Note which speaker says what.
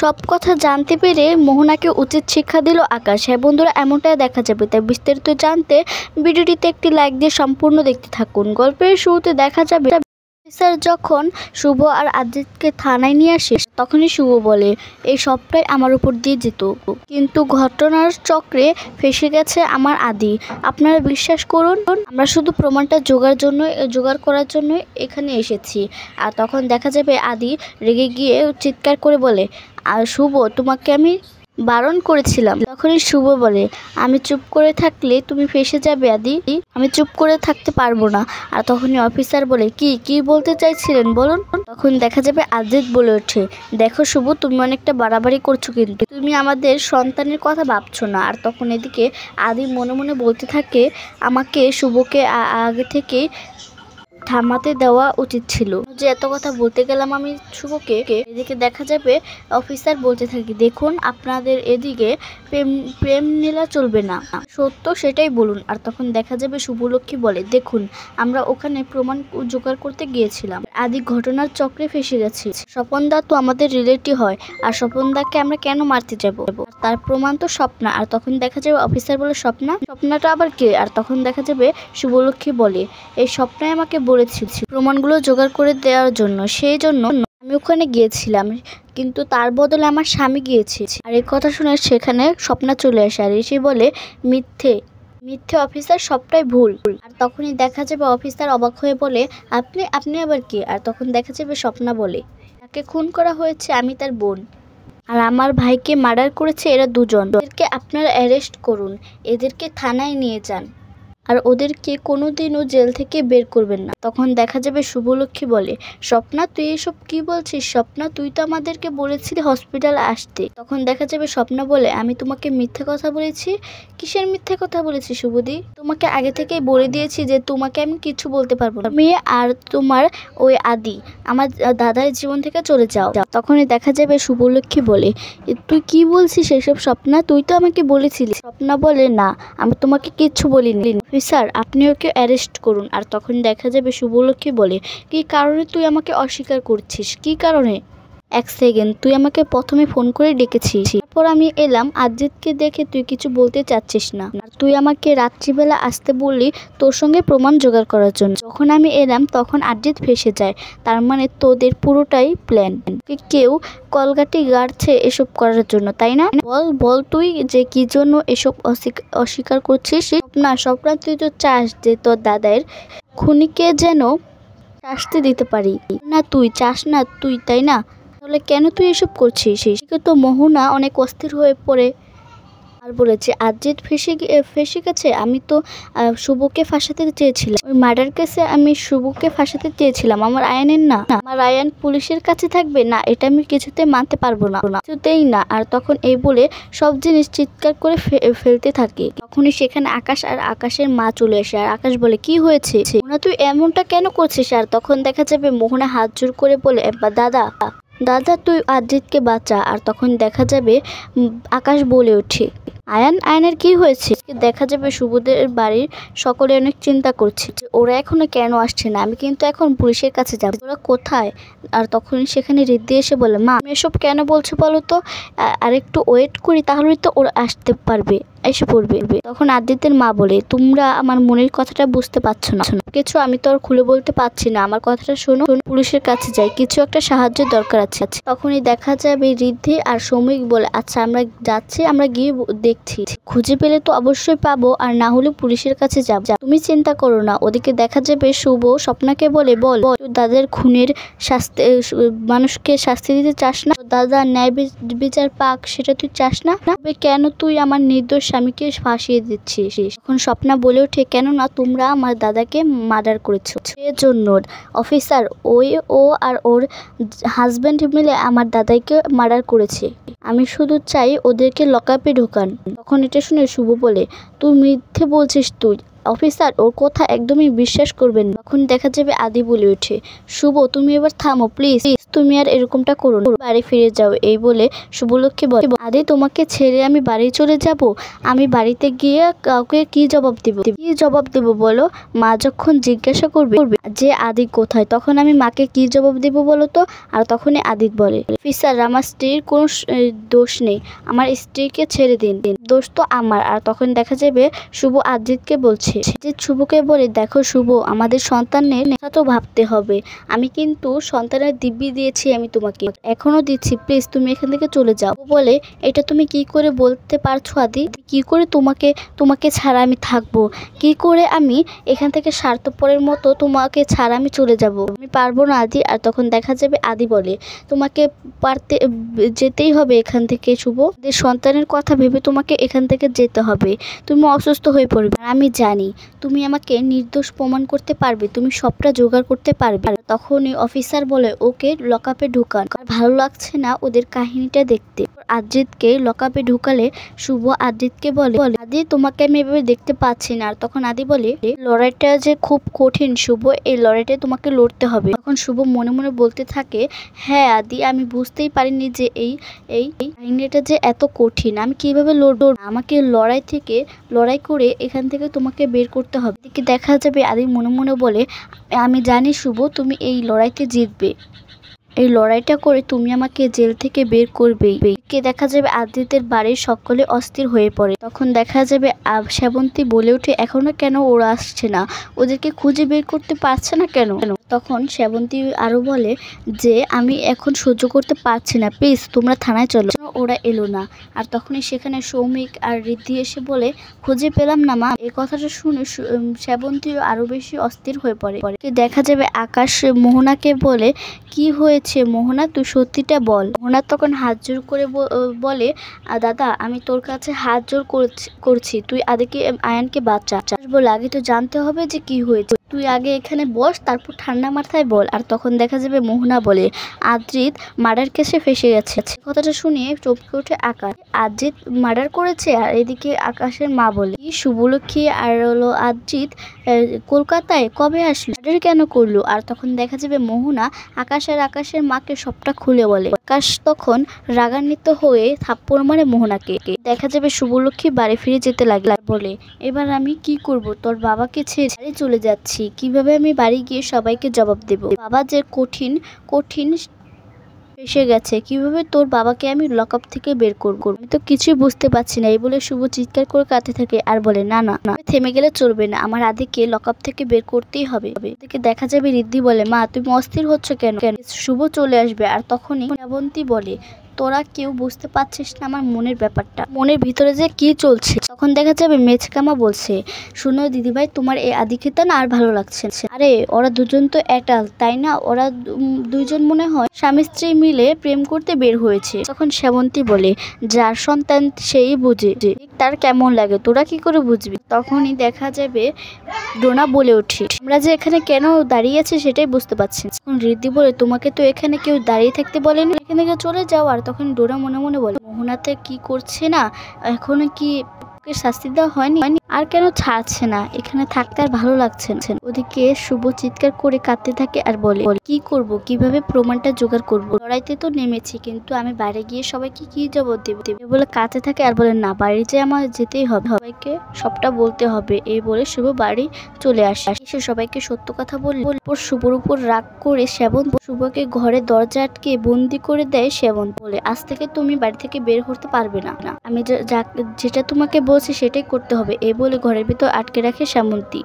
Speaker 1: সব কথা জানতে পেরে মোহনাকে উচিত শিক্ষা দিল আকাশ। হ্যাঁ বন্ধুরা, এমনটাই দেখা যাবে। তাই বিস্তারিত জানতে ভিডিওটিতে একটি লাইক দিয়ে সম্পূর্ণ দেখতে থাকুন। গল্পের শুরুতে দেখা যাবে অফিসার যখন শুভ আর আদিতকে থানায় নিয়ে আসে, তখনই শুভ বলে এই সবটাই আমার উপর দিয়ে যেত, কিন্তু ঘটনার চক্রে ফেসে গেছে আমার আদি। আপনারা বিশ্বাস করুন, আমরা শুধু প্রমাণটা জোগাড় করার জন্য এখানে এসেছি। আর তখন দেখা যাবে আদি রেগে গিয়ে চিৎকার করে বলে, আর শুভ, তোমাকে আমি বারণ করেছিলাম। তখনই শুভ বলে, আমি চুপ করে থাকলে তুমি ফেসে যাবে আদি, আমি চুপ করে থাকতে পারবো না। আর তখনই অফিসার বলে, কি বলতে চাইছিলেন বলুন। তখন দেখা যাবে আদিত বলে ওঠে, দেখো শুভ, তুমি অনেকটা বাড়াবাড়ি করছো, কিন্তু তুমি আমাদের সন্তানের কথা ভাবছো না। আর তখন এদিকে আদি মনে মনে বলতে থাকে, আমাকে শুভকে আগে থেকেই থামাতে দেওয়া উচিত ছিল, যে এত কথা বলতে গেলাম আমি শুভকে। এদিকে দেখা যাবে অফিসার বলতে থাকি, দেখুন আপনাদের এদিকে প্রেম নীলা চলবে না, সত্য সেটাই বলুন। আর তখন দেখা যাবে শুভলক্ষ্মী বলে, দেখুন আমরা ওখানে প্রমাণ জোগাড় করতে গিয়েছিলাম, আদি ঘটনার চক্রে ফেসে গেছি। স্বপনদা তো আমাদের রিলেটিভ হয়, আর স্বপনদাকে আমরা কেন মারতে যাব, তার প্রমাণ তো স্বপ্না। আর তখন দেখা যাবে অফিসার বলে, স্বপ্নাটা আবার কে? আর তখন দেখা যাবে শুভলক্ষ্মী বলে, এই স্বপ্নাই আমাকে বলেছিল প্রমাণগুলো জোগাড় করে দেওয়ার জন্য, সেই জন্য আমি ওখানে গিয়েছিলাম, কিন্তু তার বদলে আমার স্বামী গিয়েছে। আর এই কথা শুনে সেখানে স্বপ্না চলে আসে আর এসে বলে, মিথ্যে অফিসার, সবটাই ভুল। আর তখনই দেখা যাবে অফিসার অবাক হয়ে বলে, আপনি আবার কি? আর তখন দেখা যাবে স্বপ্না বলে, তাকে খুন করা হয়েছে আমি তার বোন, আর আমার ভাইকে মার্ডার করেছে এরা দুজন। এদেরকে আপনারা অ্যারেস্ট করুন, এদেরকে থানায় নিয়ে যান, আর ওদেরকে কোনোদিনও জেল থেকে বের করবেন না। তখন দেখা যাবে শুভলক্ষ্মী বলে, স্বপ্না তুই এসব কি বলছিস? স্বপ্না, তুই তো আমাদেরকে বলেছিলি হসপিটালে আসতে। তখন দেখা যাবে স্বপ্না বলে, আমি তোমাকে মিথ্যে কথা বলেছি? কিসের মিথ্যে কথা বলেছি শুভদি? তোমাকে আগে থেকেই বলে দিয়েছি যে তোমাকে আমি কিছু বলতে পারবো না, মেয়ে আর তোমার ওই আদি আমার দাদার জীবন থেকে চলে যাও। তখনই দেখা যাবে শুভলক্ষ্মী বলে, তুই কি বলছিস এসব স্বপ্না? তুই তো আমাকে বলেছিলি। স্বপ্না বলে, না, আমি তোমাকে কিচ্ছু বলিনি। অফিসার, আপনি ওকে অ্যারেস্ট করুন। আর তখন দেখা যাবে শুভলক্ষ্মী বলে, কি কারণে তুই আমাকে অস্বীকার করছিস? কি কারণে? এক সেকেন্ড, তুই আমাকে প্রথমে ফোন করে ডেকেছিস, তারপর আমি এলাম, আদিতকে দেখে তুই কিছু বলতে চাচ্ছিস না। তুই আমাকে রাত্রিবেলা আসতে বললি তোর সঙ্গে প্রমাণ জোগাড় করার জন্য। যখন আমি এলাম তখন আদিত ফেসে যায়, তার মানে তোদের পুরোটাই প্ল্যান। কেউ কলকাঠি গাড়ছে এসব করার জন্য, তাই না? বল তুই যে কি জন্য এসব অস্বীকার করছিস? স্বপ্না, তুই তো চাস যে তোর দাদার খুনিকে যেন শাস্তি দিতে পারি না? তুই চাস না তুই, তাই না? তাহলে কেন তুই এসব করছিস? তো মোহনা অনেক অস্থির হয়ে পড়ে আর বলেছে, আদিত ফেসে গেছে। আমি তো শুভকে ফাঁসাতে চেয়েছিলাম, ওই মার্ডার কেসে আমি শুভকে ফাঁসাতে চেয়েছিলাম, আমার আয়ানের না। আমার আয়ান পুলিশের কাছে থাকবে না, এটা আমি কিছুতে মানতে পারবো না, কিছুতেই না। আর তখন এই বলে সব জিনিস চিৎকার করে ফেলতে থাকে। তখনই সেখানে আকাশ আর আকাশের মা চলে আসে। আর আকাশ বলে, কি হয়েছে মোহনা, তুই এমনটা কেন করছিস? আর তখন দেখা যাবে মোহনা হাত জোর করে বলে, দাদা তুই আদিতকে বাঁচা। আর তখন দেখা যাবে আকাশ বলে ওঠে, আয়ানের কি হয়েছে? দেখা যাবে শুভদের বাড়ির সকলে অনেক চিন্তা করছে, ওরা এখনো কেন আসছে না, আমি কিন্তু এখন পুলিশের কাছে যাব, ওরা কোথায়? আর তখন সেখানে রিদ্ধি এসে বলে, মা এসব কেন বলছো বলো তো, আর একটু ওয়েট করি তাহলেই তো ওরা আসতে পারবে, এসে পড়বে। তখন আদিত্যের মা বলে, তোমরা আমার মনের কথাটা বুঝতে পারছো না, কিছু আমি তো আর খুলে বলতে পারছি না, আমার কথাটা শোনো, পুলিশের কাছে যাই, কিছু একটা সাহায্যের দরকার আছে। তখনই দেখা যাবে রিদ্ধি আর সৌমিক বলে, আচ্ছা আমরা যাচ্ছি, আমরা গিয়ে দেখছি, খুঁজে পেলে তো অবশ্যই পাবো, আর না হলে পুলিশের কাছে যাব, তুমি চিন্তা করো না। ওদিকে দেখা যাবে শুভ স্বপ্নাকে বলে, বল দাদার খুনের শাস্তি, মানুষকে শাস্তি দিতে চাস না? দাদা ন্যায় বিচার পাক, সেটা তুই চাস না? কেন তুই আমার নির্দোষ স্বামীকে ফাঁসিয়ে দিচ্ছিস? তখন স্বপ্না বলে ওঠে, কেননা তোমরা আমার দাদাকে মার্ডার করেছো, সেজন্য অফিসার ও আর ওর হাজবেন্ড মিলে আমার দাদাকে মার্ডার করেছে, আমি শুধু চাই ওদেরকে লকআপে ঢোকান। তখন এটা শুনে শুভ বলে, তুই মিথ্যে বলছিস তুই? অফিসার ওর কথা একদমই বিশ্বাস করবেন না। তখন দেখা যাবে আদি বলে ওঠে, শুভ তুমি এবার থামো প্লিজ, তুমি আর এরকমটা করো না, বাড়ি ফিরে যাও। এই বলে শুভলক্ষ্মী বলে, আদি তোমাকে ছেড়ে আমি বাড়ি চলে যাব? আমি বাড়িতে গিয়ে কাউকে কি জবাব দেব বলো? মা যখন জিজ্ঞাসা করবে যে আদি কোথায়, তখন আমি মাকে কি জবাব দেব বলো তো? আর তখনই আদিত বলে, অফিসার আমার স্ত্রীর কোনো দোষ নেই, আমার স্ত্রীকে ছেড়ে দিন, দোষ তো আমার। আর তখন দেখা যাবে শুভ আদিতকে বলছে, যে শুভকে বলে, দেখো শুভ, আমাদের সন্তানের কথা তো ভাবতে হবে, আমি কিন্তু সন্তানের দিব্যি দিয়েছি আমি তোমাকে, এখনো দিচ্ছি, প্লিজ তুমি এখান থেকে চলে যাও। বলে, এটা তুমি কি করে বলতে পারছো আদি? কি করে তোমাকে ছাড়া আমি থাকবো? কি করে আমি এখান থেকে স্বার্থপরের মতো তোমাকে ছাড়া আমি চলে যাব? আমি পারবো না আদি। আর তখন দেখা যাবে আদি বলে, তোমাকে যেতেই হবে এখান থেকে শুভ, সন্তানের কথা ভেবে তোমাকে এখান থেকে যেতে হবে, তুমি অসুস্থ হয়ে পড়বে, আমি জানি তুমি আমাকে নির্দোষ প্রমাণ করতে পারবে, তুমি সবটা জোগাড় করতে পারবে। তখনই অফিসার বলে, ওকে লকআপে ঢুকান, আর ভালো লাগছে না ওদের কাহিনীটা দেখতে। আদিতকে লকআপে ঢুকালে শুভ আদিতকে বলে, আদি তোমাকে আমি এভাবে দেখতে পাচ্ছি না। আর তখন আদি বলে, লড়াইটা যে খুব কঠিন শুভ, এই লড়াইটা তোমাকে লড়তে হবে। তখন শুভ মনে মনে বলতে থাকে, হ্যাঁ আদি, আমি বুঝতেই পারিনি যে এই কাহিনীটা যে এত কঠিন, আমি কিভাবে লড়বো? আমাকে লড়াই করে এখান থেকে তোমাকে বের করতে হবে। এদিকে দেখা যাবে আদি মনে মনে বলে, আমি জানি শুভ তুমি এই লড়াইতে জিতবে, এই লড়াইটা করে তুমি আমাকে জেল থেকে বের করবেই। দেখা যাবে আদিত্যের বাড়ির সকলে অস্থির হয়ে পড়ে। তখন দেখা যাবে শ্রাবন্তী বলে ওঠে, এখনো কেন ওরা আসছে না? ওদেরকে খুঁজে বের করতে পারছে না কেন? তখন শ্রাবন্তী আরো বলে যে, আমি এখন সহ্য করতে পারছি না, প্লিজ তোমরা থানায় চলো। ওরা এলো না। আর তখনই সেখানে সৌমিক আর ঋদ্ধি এসে বলে, খুঁজে পেলাম না মা। এই কথাটা শুনে শ্রাবন্তী আরো বেশি অস্থির হয়ে পড়ে। দেখা যাবে আকাশ মোহনাকে বলে, কি হয়েছে মোহনা, তুই সত্যিটা বল। মোহনা তখন হাত জোর করে বলে, দাদা আমি তোর কাছে হাত জোর করছি, তুই আয়ানকে বাঁচা। বলে, আগে তো জানতে হবে যে কি হয়েছে, তুই আগে এখানে বস, তারপর ঠান্ডা মাথায় বল। আর তখন দেখা যাবে মোহনা বলে, আদ্রিত মার্ডার কেসে ফেসে গেছে। কথাটা শুনিয়ে চমকে ওঠে আকাশ, আদ্রিত মার্ডার করেছে? আর এদিকে আকাশের মা বলে, শুভলক্ষ্মী আর হলো আদ্রিত কলকাতায় কবে আসলো, মার্ডার কেন করলো? আর তখন দেখা যাবে মোহনা আকাশের মাকে সবটা খুলে বলে। আকাশ তখন রাগান্বিত হয়ে থাপ্পড় মারে মোহনাকে। দেখা যাবে শুভলক্ষ্মী বাড়ি ফিরে যেতে লাগলো, বলে, এবার আমি কি করব? তোর বাবাকে ছেড়ে চলে যাচ্ছি, কিভাবে আমি বাড়ি গিয়ে সবাইকে জবাব দেব? বাবা যে কঠিন ফেসে গেছে, কিভাবে তোর বাবাকে আমি লকআপ থেকে বের করবো? আমি তো কিছুই বুঝতে পারছি না। এই বলে শুভ চিৎকার করে কাঁদতে থাকে আর বলে, না থেমে গেলে চলবে না, আমার আদিকে লকআপ থেকে বের করতেই হবে। এদিকে দেখা যাবে ঋদ্ধি বলে, মা তুমি অস্থির হচ্ছ কেন? শুভ চলে আসবে। আর তখনই শ্রাবন্তী বলে, তোরা কেউ বুঝতে পারছিস না আমার মনের ব্যাপারটা, মনের ভিতরে যে কি চলছে। তখন দেখা যাবে মেচকামা বলছে, শুনো দিদিভাই, তোমার এই আদিকে না আর ভালো লাগছে। আরে ওরা দুজন তো এটাল, তাই না? ওরা দুইজন মনে হয় স্বামী স্ত্রী মিলে প্রেম করতে বের হয়েছে। তখন শ্রাবন্তী বলে, যার সন্তান সেই বুঝে তার কেমন লাগে, তোরা কি করে বুঝবি? তখনই দেখা যাবে ডোনা বলে ওঠে, আমরা যে এখানে কেন দাঁড়িয়ে আছি সেটাই বুঝতে পারছি। তখন ঋদ্ধি বলে, তোমাকে তো এখানে কেউ দাঁড়িয়ে থাকতে বলেনি, এখান থেকে চলে যাও। আর তখন ডোনা মনে মনে বলে, মোহনাতে কি করছে না, এখনো কি শাস্তি দেওয়া হয়নি, আর কেন ছাড়ছে না, এখানে থাকতে আর ভালো লাগছে না। ওদিকে শুভ চিৎকার করে কাঁদতে থাকে আর বলে, কি করব, কিভাবে প্রমাণটা জোগাড় করব? লড়াইতে তো নেমেছি, কিন্তু আমি বাইরে গিয়ে সবাইকে কি জবাব দেব বলে কাঁদতে থাকে আর বলে, না বাড়ি যে আমার যেতেই হবে, সবাইকে সবটা বলতে হবে। এই বলে শুভ বাড়ি চলে আসে। সে সবাইকে সত্য কথা বললে শুভর উপর রাগ করে শ্রাবন্ত শুভকে ঘরে দরজা আটকে বন্দি করে দেয়। শ্রাবন্ত বলে, আজ থেকে তুমি বাড়ি থেকে বের করতে পারবে না, আমি যেটা তোমাকে বলছি সেটাই করতে হবে। এই বলে ঘরের ভিতর আটকে রাখে শ্রাবন্তী।